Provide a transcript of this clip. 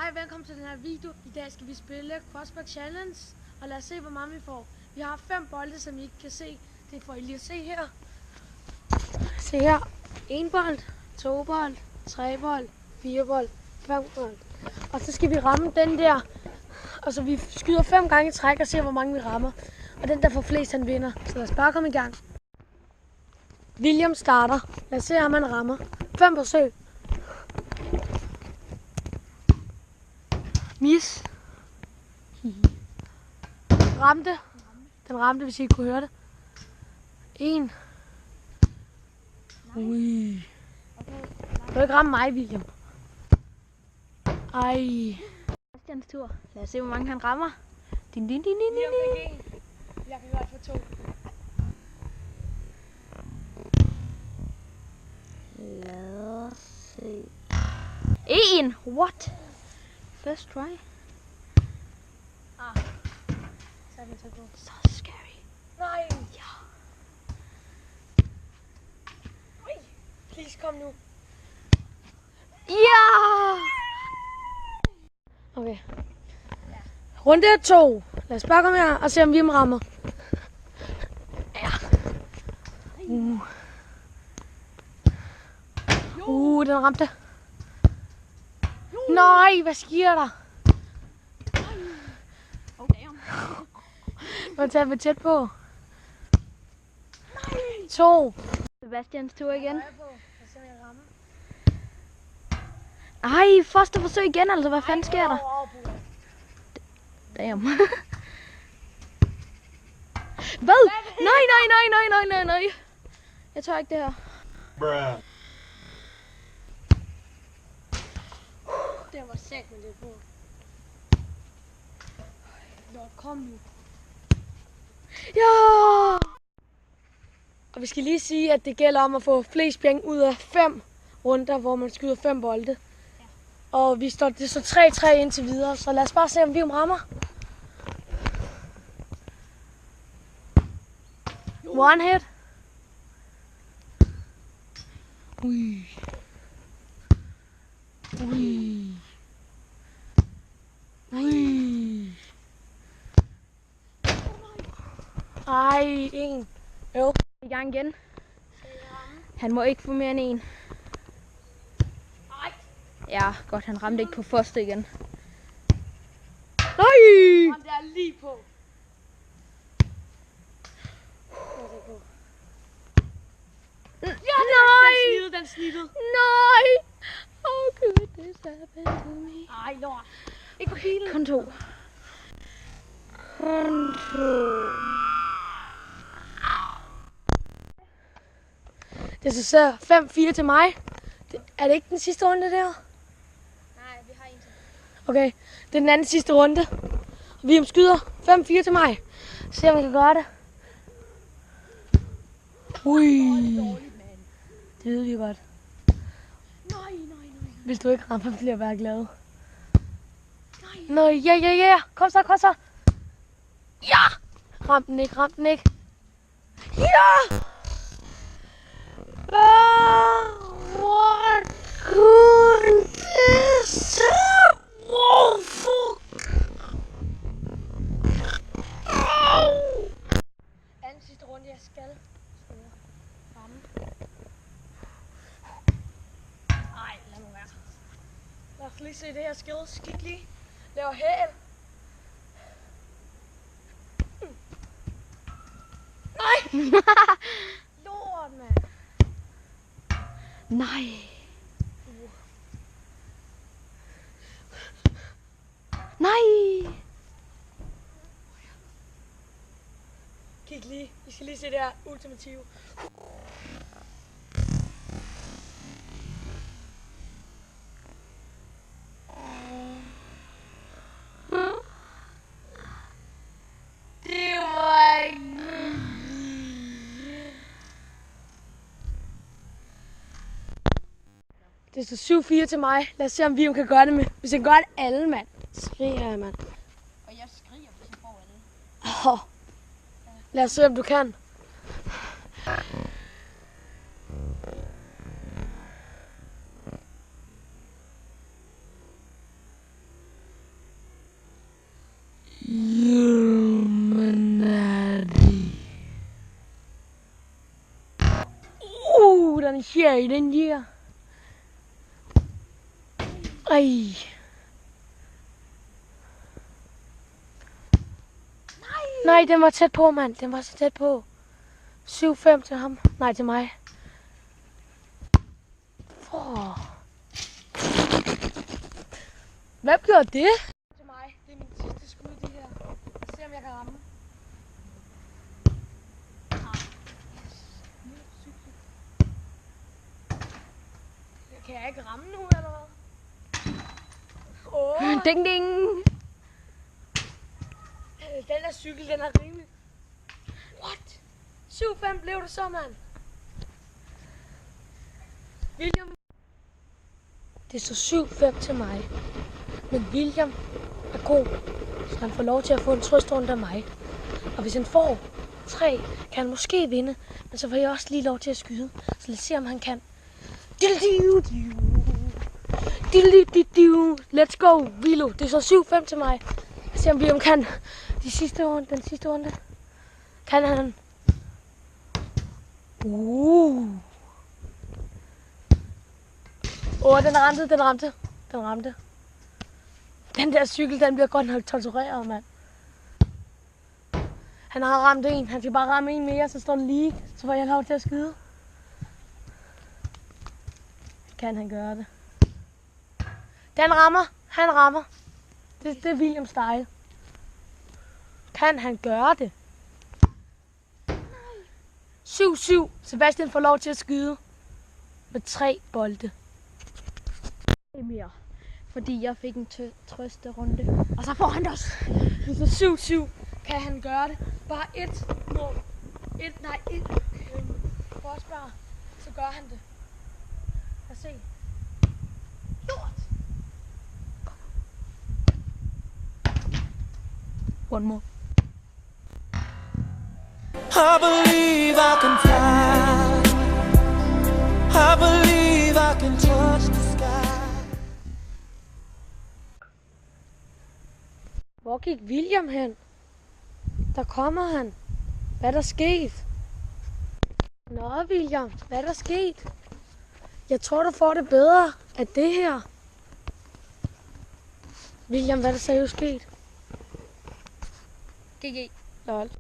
Hej, velkommen til den her video. I dag skal vi spille Crossback Challenge, og lad os se, hvor mange vi får. Vi har 5 bolde, som I ikke kan se. Det får I lige at se her. Se her. 1 bold, 2 bold, 3 bold, 4 bold, 5 bold. Og så skal vi ramme den der. Og så vi skyder 5 gange i træk og ser, hvor mange vi rammer. Og den, der får flest, han vinder. Så lad os bare komme i gang. William starter. Lad os se, om han rammer. 5 forsøg. Miss. Ramte. Den ramte, hvis I ikke kunne høre det. 1. Ui. Du kan ikke ramme mig, William. Ej. Christians tur. Lad os se, hvor mange han rammer. Din. Jeg kan godt få 2. Lad os se. 1. What? First try. Så er det så god. Så scary. Nej. Ja. Ui. Please, kom nu. Ja! Okay. Runde 2. Lad os bare komme her og se, om vi rammer. Ja. Den ramte. Nej, hvad sker der? Du har taget for tæt på. 2. Sebastians tur igen. Ej, første forsøg igen, altså. Hvad fanden sker der? Damn. Hvad? Nej. Jeg tør ikke det her. Bruh. Det var sæt med det på. Nå, kom nu. Ja! Og vi skal lige sige, at det gælder om at få flest point ud af 5 runder, hvor man skyder 5 bolde. Ja. Og det står 3-3 indtil videre, så lad os bare se, om vi rammer. 1 hit. Ui. Ej, 1. Jo. I gang igen. Han må ikke få mere end 1. Ja, godt. Han ramte ikke på første igen. Nej! Han er lige på. Ja, nej! Den snittede. Nej! Oh, could this happen to me? Ej, lort. Ikke på pilen. Kun 2. Det er så 5-4 til mig. Er det ikke den sidste runde der? Nej, vi har en til. Okay, det er den anden sidste runde. Vi skyder 5-4 til mig. Se om vi kan gøre det. Ui. Det ved vi godt. Nej. Hvis du ikke rammer, bliver jeg bare glad. Nej, ja. Kom så. Ja! Ram den ikke. Ja! What could this anden sidste runde, jeg skal ramme. Ej, lad nu være. Lad os lige se det her skills. Kig lige. Laver hæl. Nej! Lort, mand. Nej. Nej. Kig lige. Vi skal lige se det her ultimative. Det står 7-4 til mig. Lad os se, om vi kan gøre det med. Hvis jeg kan gøre det alle, mand. Skriger jeg, mand. Og jeg skriger, hvis jeg får alle. Lad os se, om du kan. Illuminati. Den er sjæl, den der. Ej. Nej, den var tæt på, mand. Den var så tæt på. 7-5 til ham. Nej, til mig. Hvem gjorde det? Til mig. Det er min sidste skud, det her. Lad os se, om jeg kan ramme. Kan jeg ikke ramme nu, eller hvad? Ding, ding. Den der cykel, den er rimelig. What? 7-5 blev det så, mand. William. Det står 7-5 til mig. Men William er god, så han får lov til at få en trøstrunde af mig. Og hvis han får 3, kan han måske vinde. Men så får jeg også lige lov til at skyde. Så lad os se, om han kan. Let's go, Vilo. Det er så 7-5 til mig. Lad os se, om William kan. Den sidste runde. Kan han? Den ramte. Den der cykel, den bliver godt nok tortureret, mand. Han har ramt en. Han skal bare ramme en mere, så står den lige. Så får jeg lov til at skyde. Kan han gøre det? Den rammer. Han rammer. Det er Williams style. Kan han gøre det? 7-7. Sebastian får lov til at skyde. Med 3 bolde. Mere. Fordi jeg fik en trøsterunde. Og så får han det også. Så 7-7. Kan han gøre det? Bare et mål. Et forsvar. Så gør han det. Lad os se. Lort! One more. I believe I can fly. I believe I can touch the sky. Hvor gik William hen? Der kommer han. Hvad er der sket? Nå, William, hvad er der sket? Jeg tror, du får det bedre af det her. William, hvad er der seriøst sket? GG. Lol.